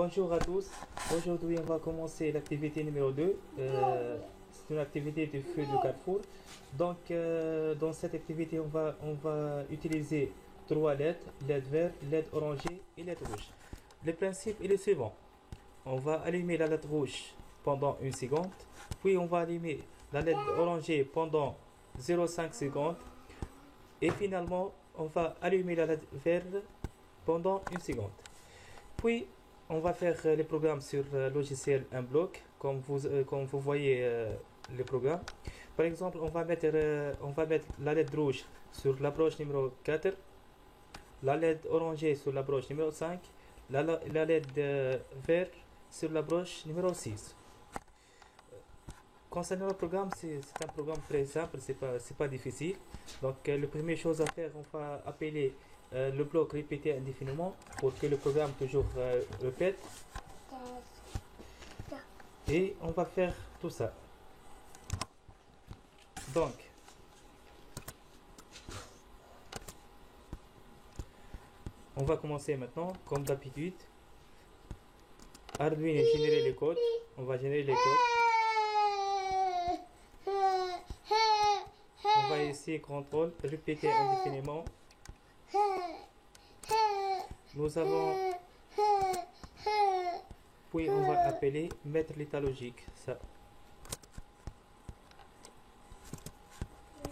Bonjour à tous. Aujourd'hui, on va commencer l'activité numéro 2. C'est une activité du feu de Carrefour. Dans cette activité, on va utiliser trois LED, LED vert, LED orangé et LED rouge. Le principe est le suivant. On va allumer la LED rouge pendant une seconde, puis on va allumer la LED orangée pendant 0,5 secondes, et finalement, on va allumer la LED verte pendant une seconde. Puis, on va faire les programmes sur le logiciel Unblock, comme vous voyez le programme. Par exemple, on va mettre la LED rouge sur la broche numéro 4, la LED orangée sur la broche numéro 5, la LED vert sur la broche numéro 6. Concernant le programme, c'est un programme très simple, c'est pas difficile. Donc, la première chose à faire, on va appeler le bloc répété indéfiniment pour que le programme toujours répète. Et on va faire tout ça. Donc, on va commencer maintenant, comme d'habitude. Arduino générer les codes. On va générer les codes. On va essayer contrôle, répéter indéfiniment. Nous avons, puis on va appeler mettre l'état logique. Ça.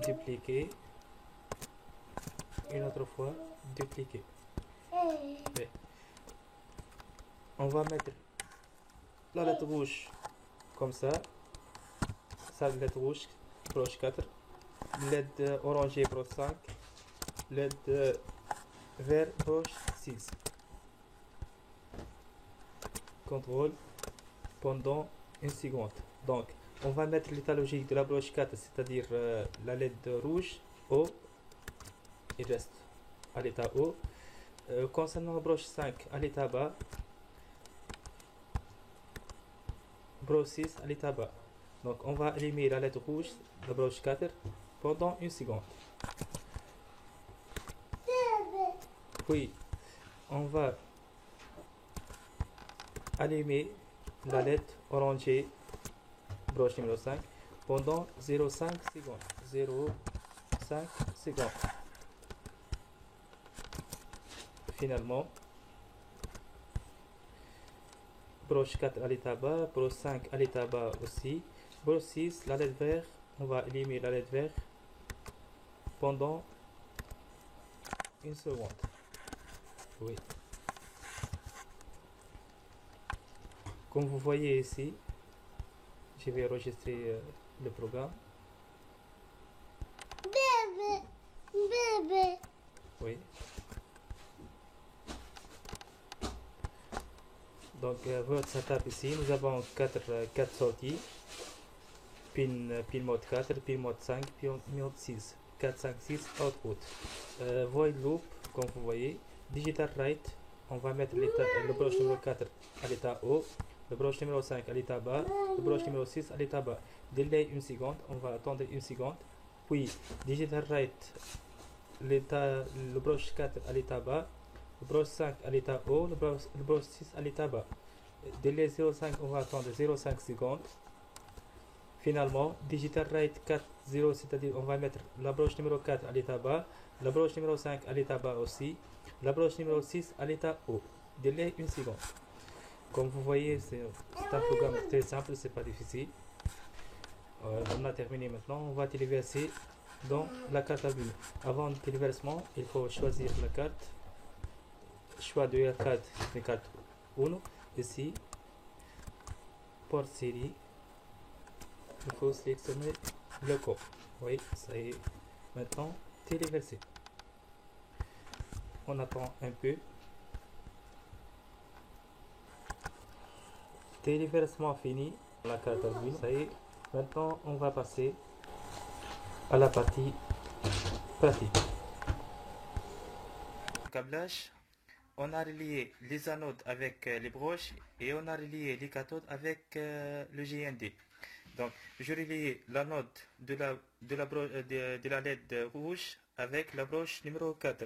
Dupliquer. Une autre fois, dupliquer. Ouais. On va mettre la lettre rouge comme ça. Ça, lettre rouge, broche 4. LED orangé, broche 5. LED vert, broche 6. Contrôle pendant une seconde. Donc, on va mettre l'état logique de la broche 4, c'est-à-dire la LED rouge, haut. Il reste à l'état haut. Concernant la broche 5, à l'état bas. Broche 6 à l'état bas. Donc, on va allumer la LED rouge de la broche 4 pendant une seconde. Puis, on va allumer la LED orangée, broche numéro 5, pendant 0,5 secondes. 0,5 secondes. Finalement, broche 4 à l'état bas, broche 5 à l'état bas aussi. Broche 6, la LED vert, on va allumer la LED vert pendant une seconde. Oui. Comme vous voyez ici, je vais enregistrer le programme. Bébé. Oui. Donc, votre setup ici, nous avons 4 sorties. Pin mode 4, pin mode 5, pin mode 6. 4, 5, 6, output. Void loop, comme vous voyez. Digital write, on va mettre le broche numéro 4 à l'état haut. Le broche numéro 5 à l'état bas. Le broche numéro 6 à l'état bas. Délai une seconde, on va attendre une seconde. Puis, digital write, le broche 4 à l'état bas. Le broche 5 à l'état haut, le broche 6 à l'état bas. Délai 0,5, on va attendre 0,5 secondes. Finalement, digital write 4, 0, c'est-à-dire on va mettre la broche numéro 4 à l'état bas, la broche numéro 5 à l'état bas aussi, la broche numéro 6 à l'état haut. Délai 1 seconde. Comme vous voyez, c'est un programme très simple, c'est pas difficile. On a terminé maintenant, on va téléverser dans la carte à vue. Avant le téléversement, il faut choisir la carte. Choix de carte, de carte 1, ici, port série. Il faut sélectionner le code. Oui, ça y est. Maintenant, téléverser. On attend un peu. Téléversement fini. La carte à vue. Ça y est. Maintenant, on va passer à la partie pratique. Câblage. On a relié les anodes avec les broches et on a relié les cathodes avec le GND. Donc, je relie l'anode de la LED rouge avec la broche numéro 4.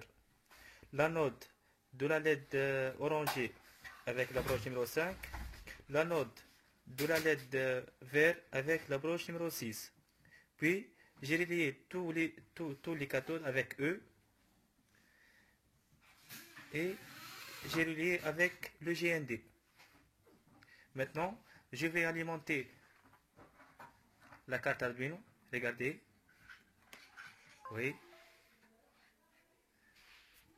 L'anode de la LED orangée avec la broche numéro 5, l'anode de la LED vert avec la broche numéro 6. Puis, j'ai relié tous les cathodes avec eux et j'ai relié avec le GND. Maintenant, je vais alimenter la carte Arduino. Regardez. Oui.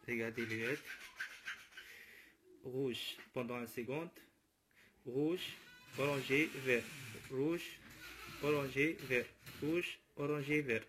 Regardez les LED. Rouge pendant 1 seconde. Rouge, orangé, vert. Rouge, orangé, vert. Rouge, orangé, vert.